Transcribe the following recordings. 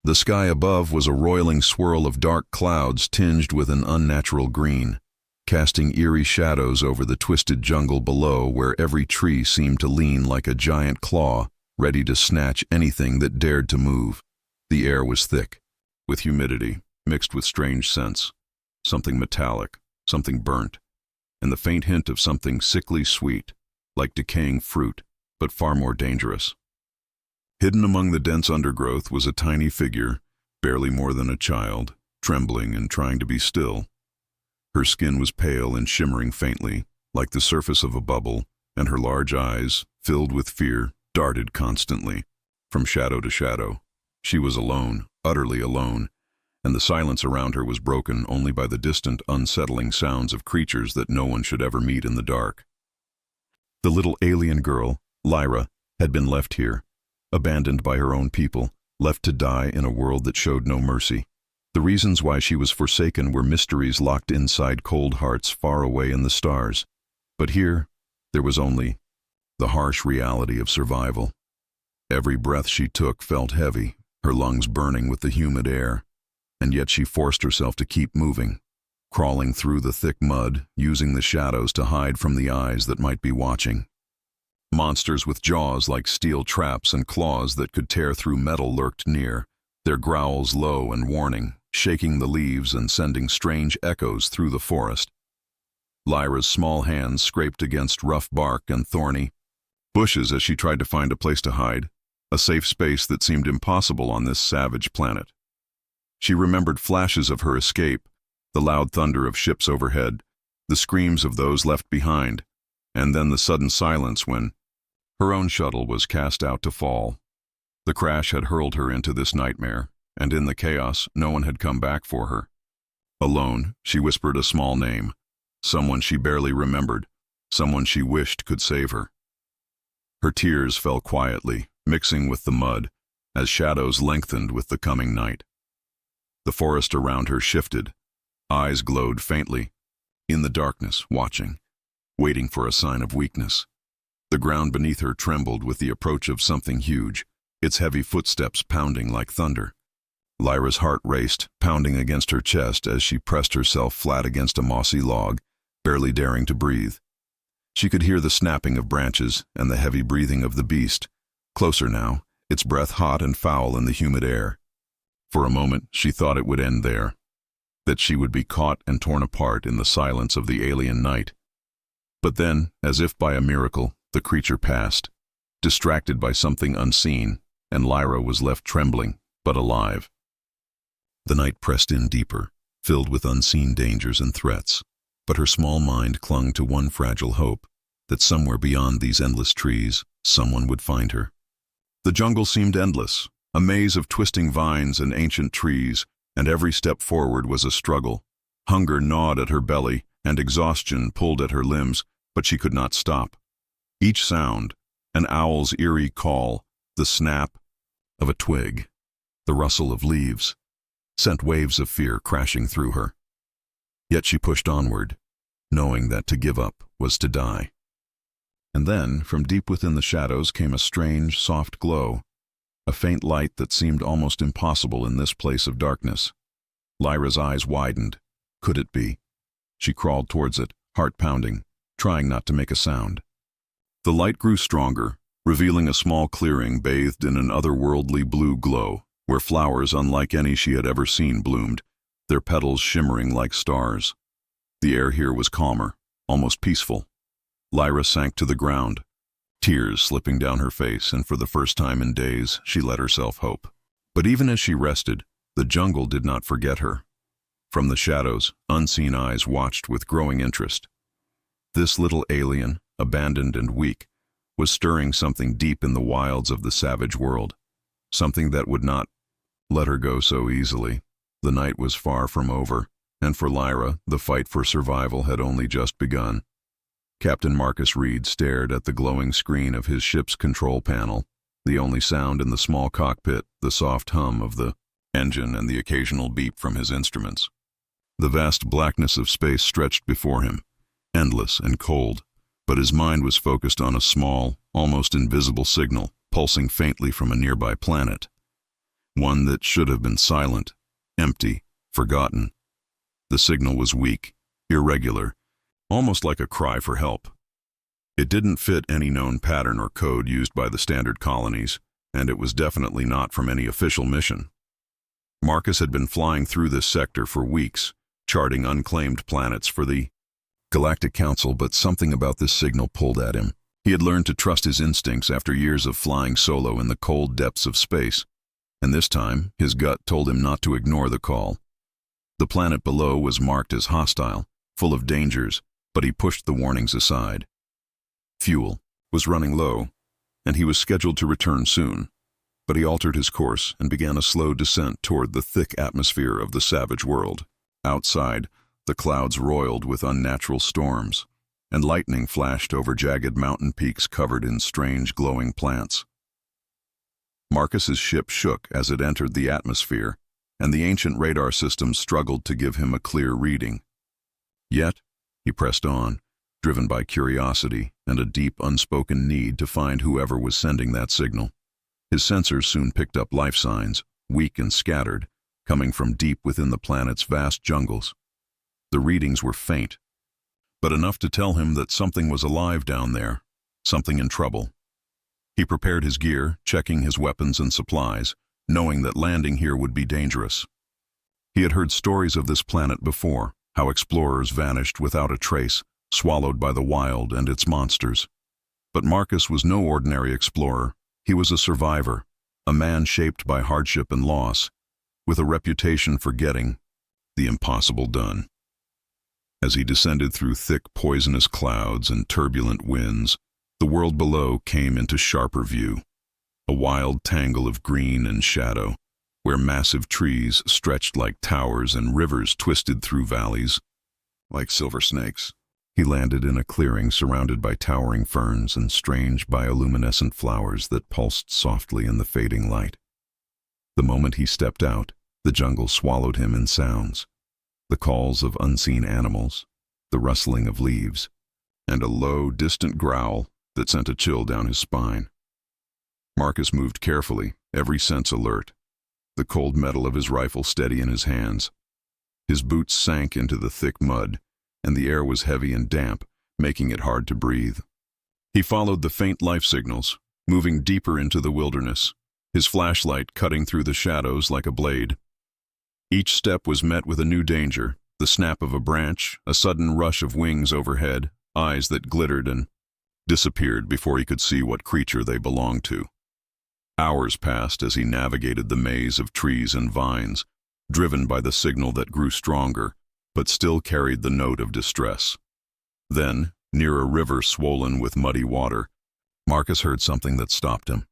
The sky above was a roiling swirl of dark clouds tinged with an unnatural green, casting eerie shadows over the twisted jungle below where every tree seemed to lean like a giant claw, ready to snatch anything that dared to move. The air was thick, with humidity, mixed with strange scents, something metallic, something burnt, and the faint hint of something sickly sweet, like decaying fruit, but far more dangerous. Hidden among the dense undergrowth was a tiny figure, barely more than a child, trembling and trying to be still. Her skin was pale and shimmering faintly, like the surface of a bubble, and her large eyes, filled with fear, darted constantly, from shadow to shadow. She was alone, utterly alone, and the silence around her was broken only by the distant, unsettling sounds of creatures that no one should ever meet in the dark. The little alien girl, Lyra, had been left here, abandoned by her own people, left to die in a world that showed no mercy. The reasons why she was forsaken were mysteries locked inside cold hearts far away in the stars. But here, there was only the harsh reality of survival. Every breath she took felt heavy, her lungs burning with the humid air, and yet she forced herself to keep moving, crawling through the thick mud, using the shadows to hide from the eyes that might be watching. Monsters with jaws like steel traps and claws that could tear through metal lurked near, their growls low and warning, shaking the leaves and sending strange echoes through the forest. Lyra's small hands scraped against rough bark and thorny bushes as she tried to find a place to hide, a safe space that seemed impossible on this savage planet. She remembered flashes of her escape, the loud thunder of ships overhead, the screams of those left behind, and then the sudden silence when her own shuttle was cast out to fall. The crash had hurled her into this nightmare, and in the chaos, no one had come back for her. Alone, she whispered a small name, someone she barely remembered, someone she wished could save her. Her tears fell quietly, mixing with the mud, as shadows lengthened with the coming night. The forest around her shifted, eyes glowed faintly, in the darkness, watching, waiting for a sign of weakness. The ground beneath her trembled with the approach of something huge, its heavy footsteps pounding like thunder. Lyra's heart raced, pounding against her chest as she pressed herself flat against a mossy log, barely daring to breathe. She could hear the snapping of branches and the heavy breathing of the beast, closer now, its breath hot and foul in the humid air. For a moment, she thought it would end there, that she would be caught and torn apart in the silence of the alien night. But then, as if by a miracle, the creature passed, distracted by something unseen, and Lyra was left trembling, but alive. The night pressed in deeper, filled with unseen dangers and threats, but her small mind clung to one fragile hope, that somewhere beyond these endless trees, someone would find her. The jungle seemed endless, a maze of twisting vines and ancient trees, and every step forward was a struggle. Hunger gnawed at her belly, and exhaustion pulled at her limbs, but she could not stop. Each sound, an owl's eerie call, the snap of a twig, the rustle of leaves, sent waves of fear crashing through her. Yet she pushed onward, knowing that to give up was to die. And then, from deep within the shadows came a strange, soft glow, a faint light that seemed almost impossible in this place of darkness. Lyra's eyes widened. Could it be? She crawled towards it, heart pounding, trying not to make a sound. The light grew stronger, revealing a small clearing bathed in an otherworldly blue glow, where flowers unlike any she had ever seen bloomed, their petals shimmering like stars. The air here was calmer, almost peaceful. Lyra sank to the ground, tears slipping down her face, and for the first time in days, she let herself hope. But even as she rested, the jungle did not forget her. From the shadows, unseen eyes watched with growing interest. This little alien, abandoned and weak, was stirring something deep in the wilds of the savage world, something that would not let her go so easily. The night was far from over, and for Lyra, the fight for survival had only just begun. Captain Marcus Reed stared at the glowing screen of his ship's control panel, the only sound in the small cockpit, the soft hum of the engine and the occasional beep from his instruments. The vast blackness of space stretched before him, endless and cold, but his mind was focused on a small, almost invisible signal pulsing faintly from a nearby planet. one that should have been silent, empty, forgotten. The signal was weak, irregular, almost like a cry for help. It didn't fit any known pattern or code used by the standard colonies, and it was definitely not from any official mission. Marcus had been flying through this sector for weeks, charting unclaimed planets for the Galactic Council, but something about this signal pulled at him. He had learned to trust his instincts after years of flying solo in the cold depths of space, and this time his gut told him not to ignore the call. The planet below was marked as hostile, full of dangers, but he pushed the warnings aside. Fuel was running low, and he was scheduled to return soon, but he altered his course and began a slow descent toward the thick atmosphere of the savage world. Outside, the clouds roiled with unnatural storms, and lightning flashed over jagged mountain peaks covered in strange glowing plants. Marcus's ship shook as it entered the atmosphere, and the ancient radar system struggled to give him a clear reading. Yet, he pressed on, driven by curiosity and a deep, unspoken need to find whoever was sending that signal. His sensors soon picked up life signs, weak and scattered, coming from deep within the planet's vast jungles. The readings were faint, but enough to tell him that something was alive down there, something in trouble. He prepared his gear, checking his weapons and supplies, knowing that landing here would be dangerous. He had heard stories of this planet before, how explorers vanished without a trace, swallowed by the wild and its monsters. But Marcus was no ordinary explorer. He was a survivor, a man shaped by hardship and loss, with a reputation for getting the impossible done. As he descended through thick, poisonous clouds and turbulent winds, the world below came into sharper view, a wild tangle of green and shadow, where massive trees stretched like towers and rivers twisted through valleys like silver snakes. He landed in a clearing surrounded by towering ferns and strange bioluminescent flowers that pulsed softly in the fading light. The moment he stepped out, the jungle swallowed him in sounds. The calls of unseen animals, the rustling of leaves, and a low, distant growl that sent a chill down his spine. Marcus moved carefully, every sense alert, the cold metal of his rifle steady in his hands. His boots sank into the thick mud, and the air was heavy and damp, making it hard to breathe. He followed the faint life signals, moving deeper into the wilderness, his flashlight cutting through the shadows like a blade. Each step was met with a new danger, the snap of a branch, a sudden rush of wings overhead, eyes that glittered and disappeared before he could see what creature they belonged to. Hours passed as he navigated the maze of trees and vines, driven by the signal that grew stronger, but still carried the note of distress. Then, near a river swollen with muddy water, Marcus heard something that stopped him.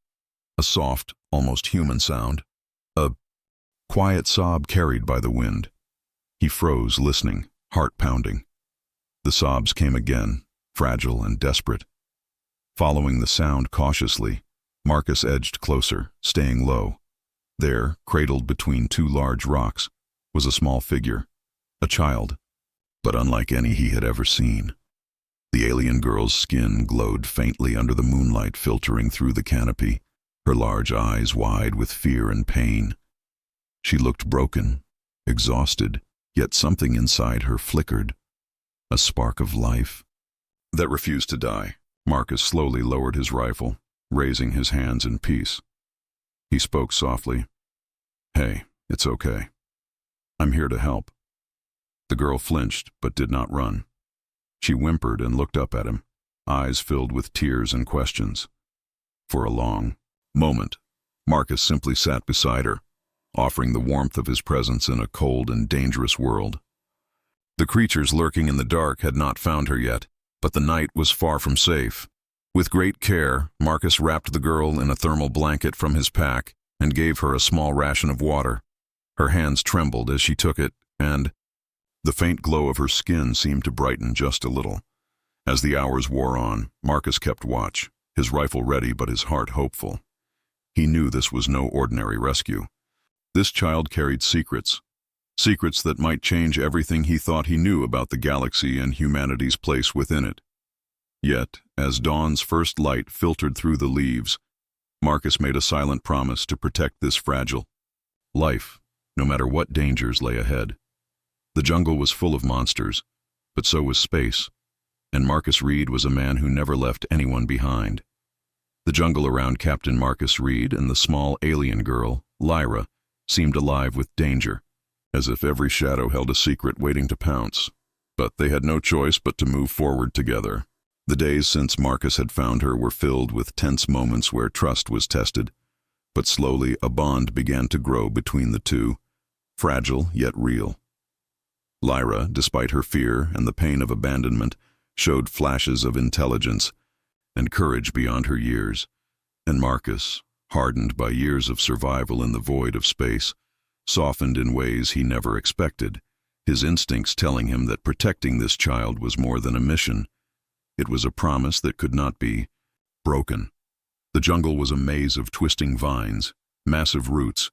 A soft, almost human sound. A quiet sob carried by the wind. He froze, listening, heart pounding. The sobs came again, fragile and desperate. Following the sound cautiously, Marcus edged closer, staying low. There, cradled between two large rocks, was a small figure, a child, but unlike any he had ever seen. The alien girl's skin glowed faintly under the moonlight filtering through the canopy, her large eyes wide with fear and pain. She looked broken, exhausted, yet something inside her flickered, a spark of life that refused to die. Marcus slowly lowered his rifle, raising his hands in peace. He spoke softly. "Hey, it's okay. I'm here to help." The girl flinched, but did not run. She whimpered and looked up at him, eyes filled with tears and questions. For a long moment, Marcus simply sat beside her, offering the warmth of his presence in a cold and dangerous world. The creatures lurking in the dark had not found her yet, but the night was far from safe. With great care, Marcus wrapped the girl in a thermal blanket from his pack and gave her a small ration of water. Her hands trembled as she took it, and the faint glow of her skin seemed to brighten just a little. As the hours wore on, Marcus kept watch, his rifle ready but his heart hopeful. He knew this was no ordinary rescue. This child carried secrets, secrets that might change everything he thought he knew about the galaxy and humanity's place within it. Yet, as dawn's first light filtered through the leaves, Marcus made a silent promise to protect this fragile, life, no matter what dangers lay ahead. The jungle was full of monsters, but so was space, and Marcus Reed was a man who never left anyone behind. The jungle around Captain Marcus Reed and the small alien girl, Lyra, seemed alive with danger, as if every shadow held a secret waiting to pounce. But they had no choice but to move forward together. The days since Marcus had found her were filled with tense moments where trust was tested, but slowly a bond began to grow between the two, fragile yet real. Lyra, despite her fear and the pain of abandonment, showed flashes of intelligence and courage beyond her years, and Marcus, hardened by years of survival in the void of space, softened in ways he never expected, his instincts telling him that protecting this child was more than a mission. It was a promise that could not be broken. The jungle was a maze of twisting vines, massive roots,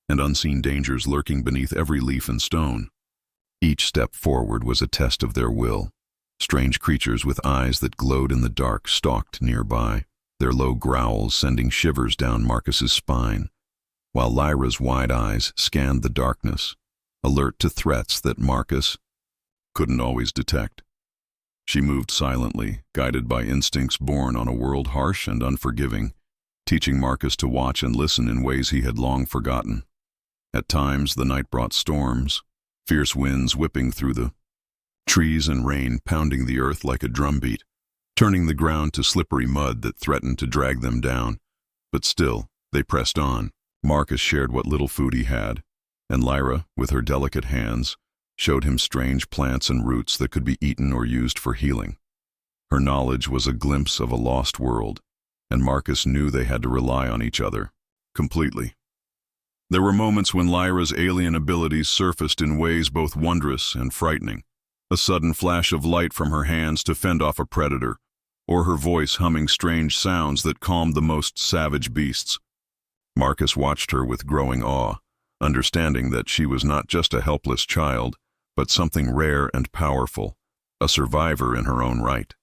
and unseen dangers lurking beneath every leaf and stone. Each step forward was a test of their will. Strange creatures with eyes that glowed in the dark stalked nearby, their low growls sending shivers down Marcus's spine, while Lyra's wide eyes scanned the darkness, alert to threats that Marcus couldn't always detect. She moved silently, guided by instincts born on a world harsh and unforgiving, teaching Marcus to watch and listen in ways he had long forgotten. At times, the night brought storms, fierce winds whipping through the trees and rain pounding the earth like a drumbeat, turning the ground to slippery mud that threatened to drag them down. But still, they pressed on. Marcus shared what little food he had, and Lyra, with her delicate hands, showed him strange plants and roots that could be eaten or used for healing. Her knowledge was a glimpse of a lost world, and Marcus knew they had to rely on each other, completely. There were moments when Lyra's alien abilities surfaced in ways both wondrous and frightening. A sudden flash of light from her hands to fend off a predator, or her voice humming strange sounds that calmed the most savage beasts. Marcus watched her with growing awe, understanding that she was not just a helpless child, but something rare and powerful, a survivor in her own right.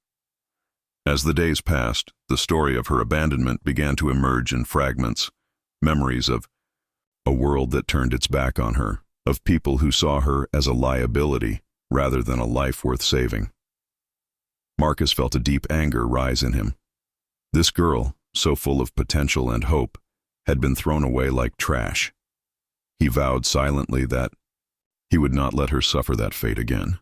As the days passed, the story of her abandonment began to emerge in fragments, memories of a world that turned its back on her, of people who saw her as a liability rather than a life worth saving. Marcus felt a deep anger rise in him. This girl, so full of potential and hope, had been thrown away like trash. He vowed silently that he would not let her suffer that fate again.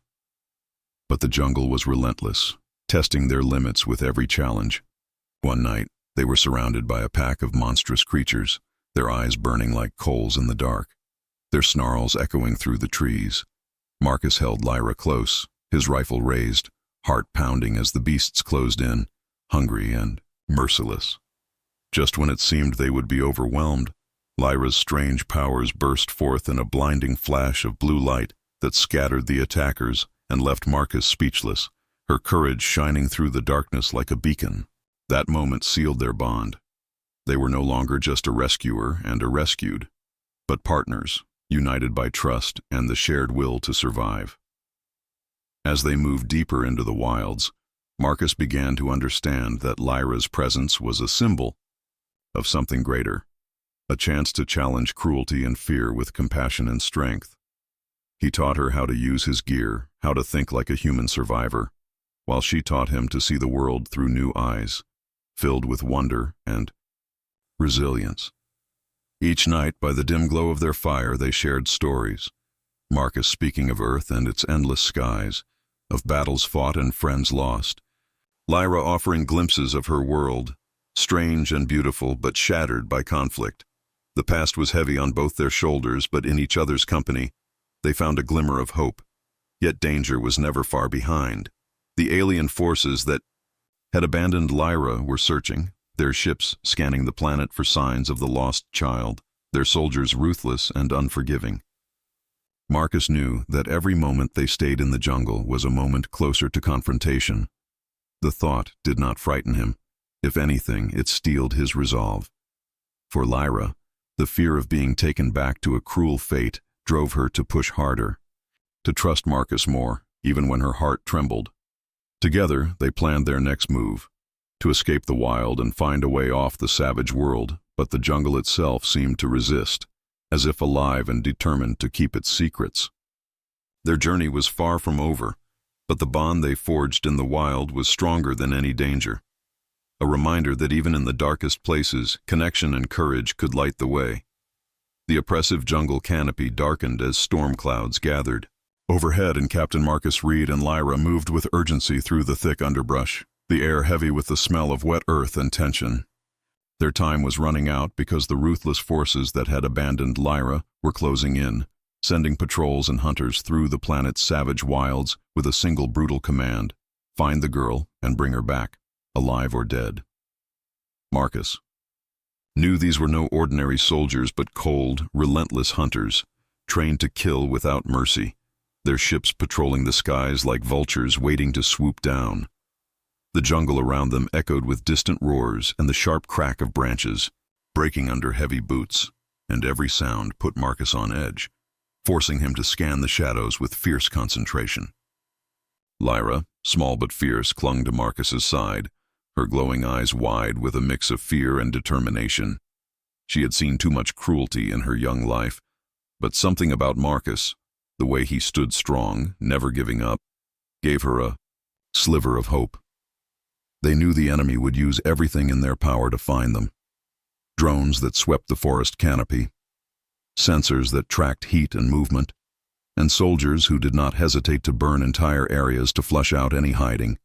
But the jungle was relentless, testing their limits with every challenge. One night, they were surrounded by a pack of monstrous creatures, their eyes burning like coals in the dark, their snarls echoing through the trees. Marcus held Lyra close, his rifle raised, heart pounding as the beasts closed in, hungry and merciless. Just when it seemed they would be overwhelmed, Lyra's strange powers burst forth in a blinding flash of blue light that scattered the attackers and left Marcus speechless, her courage shining through the darkness like a beacon. That moment sealed their bond. They were no longer just a rescuer and a rescued, but partners, united by trust and the shared will to survive. As they moved deeper into the wilds, Marcus began to understand that Lyra's presence was a symbol of something greater, a chance to challenge cruelty and fear with compassion and strength. He taught her how to use his gear, how to think like a human survivor, while she taught him to see the world through new eyes, filled with wonder and resilience. Each night, by the dim glow of their fire, they shared stories, Marcus speaking of Earth and its endless skies, of battles fought and friends lost, Lyra offering glimpses of her world, strange and beautiful but shattered by conflict. The past was heavy on both their shoulders, but in each other's company, they found a glimmer of hope. Yet danger was never far behind. The alien forces that had abandoned Lyra were searching, their ships scanning the planet for signs of the lost child, their soldiers ruthless and unforgiving. Marcus knew that every moment they stayed in the jungle was a moment closer to confrontation. The thought did not frighten him. If anything, it steeled his resolve. For Lyra, the fear of being taken back to a cruel fate drove her to push harder, to trust Marcus more, even when her heart trembled. Together, they planned their next move, to escape the wild and find a way off the savage world, but the jungle itself seemed to resist. as if alive and determined to keep its secrets. Their journey was far from over, but the bond they forged in the wild was stronger than any danger. A reminder that even in the darkest places, connection and courage could light the way. The oppressive jungle canopy darkened as storm clouds gathered overhead, and Captain Marcus Reed and Lyra moved with urgency through the thick underbrush, the air heavy with the smell of wet earth and tension. Their time was running out because the ruthless forces that had abandoned Lyra were closing in, sending patrols and hunters through the planet's savage wilds with a single brutal command: find the girl and bring her back, alive or dead. Marcus knew these were no ordinary soldiers but cold, relentless hunters, trained to kill without mercy, their ships patrolling the skies like vultures waiting to swoop down. The jungle around them echoed with distant roars and the sharp crack of branches, breaking under heavy boots, and every sound put Marcus on edge, forcing him to scan the shadows with fierce concentration. Lyra, small but fierce, clung to Marcus's side, her glowing eyes wide with a mix of fear and determination. She had seen too much cruelty in her young life, but something about Marcus, the way he stood strong, never giving up, gave her a sliver of hope. They knew the enemy would use everything in their power to find them. Drones that swept the forest canopy, sensors that tracked heat and movement, and soldiers who did not hesitate to burn entire areas to flush out any hiding.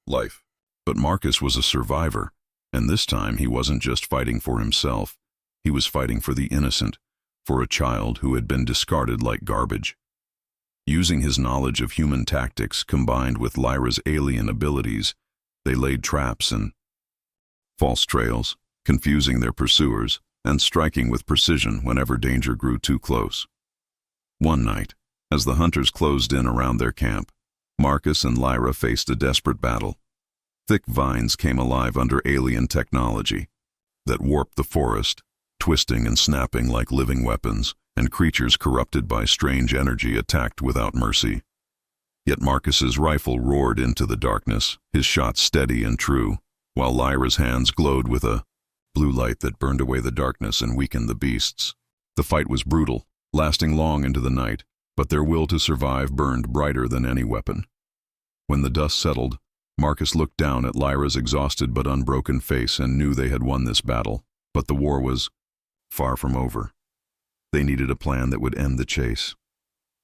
Life. But Marcus was a survivor, and this time he wasn't just fighting for himself. He was fighting for the innocent, for a child who had been discarded like garbage. Using his knowledge of human tactics combined with Lyra's alien abilities, they laid traps and false trails, confusing their pursuers and striking with precision whenever danger grew too close. One night, as the hunters closed in around their camp, Marcus and Lyra faced a desperate battle. Thick vines came alive under alien technology that warped the forest, twisting and snapping like living weapons, and creatures corrupted by strange energy attacked without mercy. Yet Marcus's rifle roared into the darkness, his shot steady and true, while Lyra's hands glowed with a blue light that burned away the darkness and weakened the beasts. The fight was brutal, lasting long into the night, but their will to survive burned brighter than any weapon. When the dust settled, Marcus looked down at Lyra's exhausted but unbroken face and knew they had won this battle, but the war was far from over. They needed a plan that would end the chase,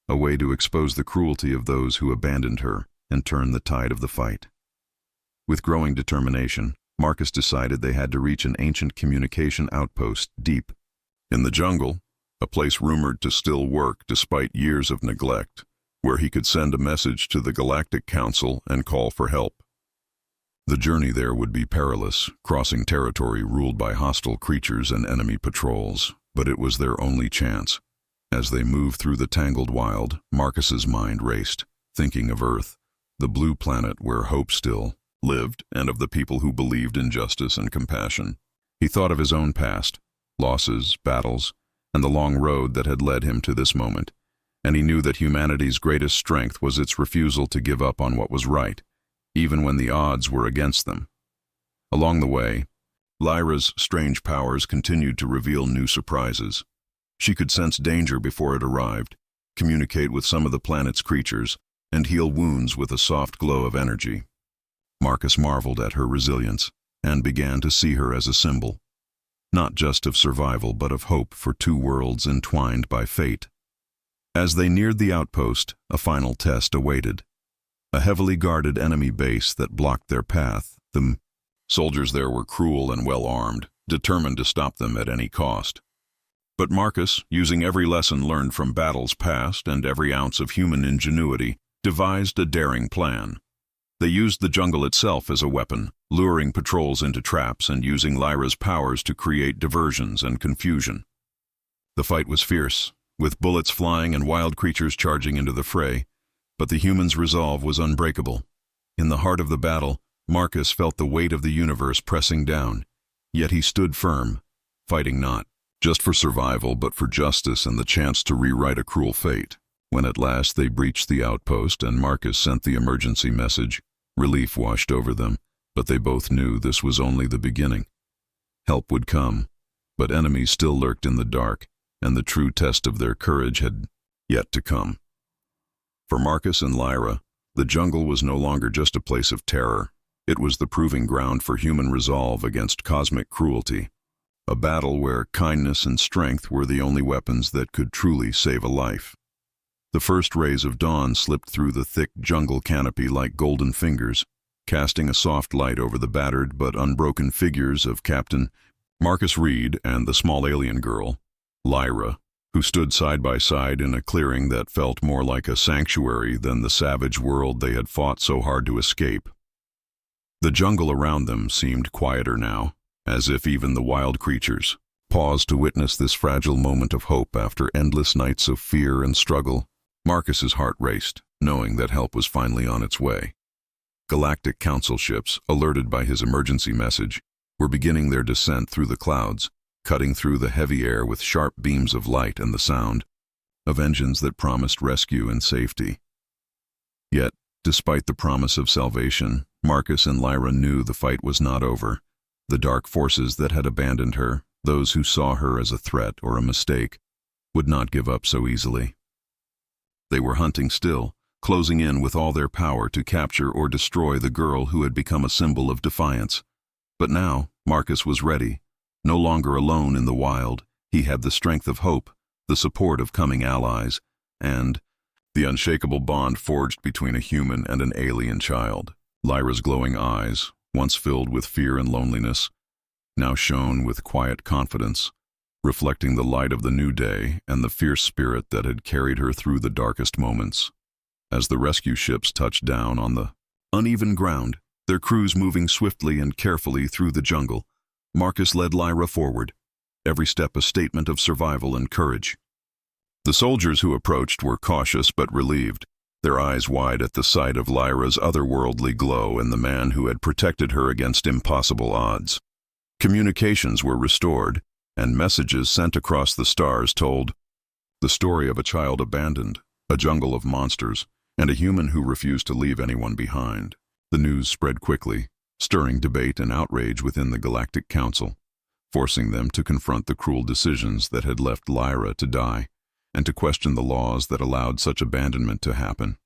a way to expose the cruelty of those who abandoned her and turn the tide of the fight. With growing determination, Marcus decided they had to reach an ancient communication outpost deep in the jungle, a place rumored to still work despite years of neglect, where he could send a message to the Galactic Council and call for help. The journey there would be perilous, crossing territory ruled by hostile creatures and enemy patrols, but it was their only chance. As they moved through the tangled wild, Marcus's mind raced, thinking of Earth, the blue planet where hope still lived, and of the people who believed in justice and compassion. He thought of his own past, losses, battles, and the long road that had led him to this moment, and he knew that humanity's greatest strength was its refusal to give up on what was right, even when the odds were against them. Along the way, Lyra's strange powers continued to reveal new surprises. She could sense danger before it arrived, communicate with some of the planet's creatures, and heal wounds with a soft glow of energy. Marcus marveled at her resilience and began to see her as a symbol, not just of survival but of hope for two worlds entwined by fate. As they neared the outpost, a final test awaited. A heavily guarded enemy base that blocked their path. The soldiers there were cruel and well-armed, determined to stop them at any cost. But Marcus, using every lesson learned from battles past and every ounce of human ingenuity, devised a daring plan. They used the jungle itself as a weapon, luring patrols into traps and using Lyra's powers to create diversions and confusion. The fight was fierce, with bullets flying and wild creatures charging into the fray, but the humans' resolve was unbreakable. In the heart of the battle, Marcus felt the weight of the universe pressing down, yet he stood firm, fighting not just for survival but for justice and the chance to rewrite a cruel fate. When at last they breached the outpost and Marcus sent the emergency message, relief washed over them, but they both knew this was only the beginning. Help would come, but enemies still lurked in the dark, and the true test of their courage had yet to come. For Marcus and Lyra, the jungle was no longer just a place of terror. It was the proving ground for human resolve against cosmic cruelty, a battle where kindness and strength were the only weapons that could truly save a life. The first rays of dawn slipped through the thick jungle canopy like golden fingers, casting a soft light over the battered but unbroken figures of Captain Marcus Reed and the small alien girl, Lyra, who stood side by side in a clearing that felt more like a sanctuary than the savage world they had fought so hard to escape. The jungle around them seemed quieter now, as if even the wild creatures paused to witness this fragile moment of hope after endless nights of fear and struggle. Marcus's heart raced, knowing that help was finally on its way. Galactic Council ships, alerted by his emergency message, were beginning their descent through the clouds, cutting through the heavy air with sharp beams of light and the sound of engines that promised rescue and safety. Yet, despite the promise of salvation, Marcus and Lyra knew the fight was not over. The dark forces that had abandoned her, those who saw her as a threat or a mistake, would not give up so easily. They were hunting still, closing in with all their power to capture or destroy the girl who had become a symbol of defiance. But now, Marcus was ready. No longer alone in the wild, he had the strength of hope, the support of coming allies, and the unshakable bond forged between a human and an alien child. Lyra's glowing eyes, once filled with fear and loneliness, now shone with quiet confidence, reflecting the light of the new day and the fierce spirit that had carried her through the darkest moments. As the rescue ships touched down on the uneven ground, their crews moving swiftly and carefully through the jungle, Marcus led Lyra forward, every step a statement of survival and courage. The soldiers who approached were cautious but relieved, their eyes wide at the sight of Lyra's otherworldly glow and the man who had protected her against impossible odds. Communications were restored, and messages sent across the stars told the story of a child abandoned, a jungle of monsters, and a human who refused to leave anyone behind. The news spread quickly, stirring debate and outrage within the Galactic Council, forcing them to confront the cruel decisions that had left Lyra to die, and to question the laws that allowed such abandonment to happen.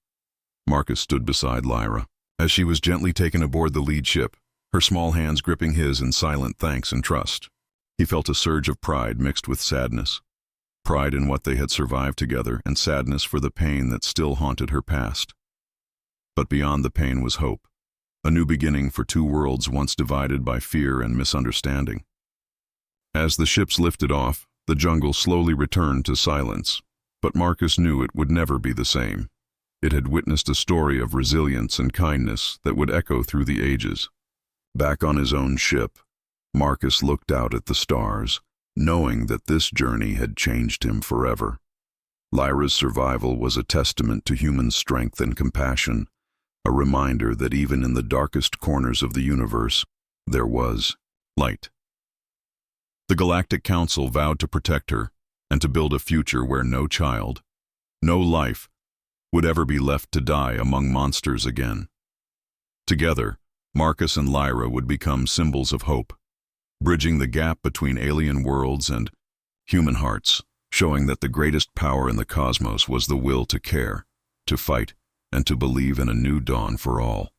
Marcus stood beside Lyra, as she was gently taken aboard the lead ship, her small hands gripping his in silent thanks and trust. He felt a surge of pride mixed with sadness. Pride in what they had survived together, and sadness for the pain that still haunted her past. But beyond the pain was hope, a new beginning for two worlds once divided by fear and misunderstanding. As the ships lifted off, the jungle slowly returned to silence, but Marcus knew it would never be the same. It had witnessed a story of resilience and kindness that would echo through the ages. Back on his own ship, Marcus looked out at the stars, knowing that this journey had changed him forever. Lyra's survival was a testament to human strength and compassion, a reminder that even in the darkest corners of the universe, there was light. The Galactic Council vowed to protect her and to build a future where no child, no life, would ever be left to die among monsters again. Together, Marcus and Lyra would become symbols of hope, bridging the gap between alien worlds and human hearts, showing that the greatest power in the cosmos was the will to care, to fight, and to believe in a new dawn for all.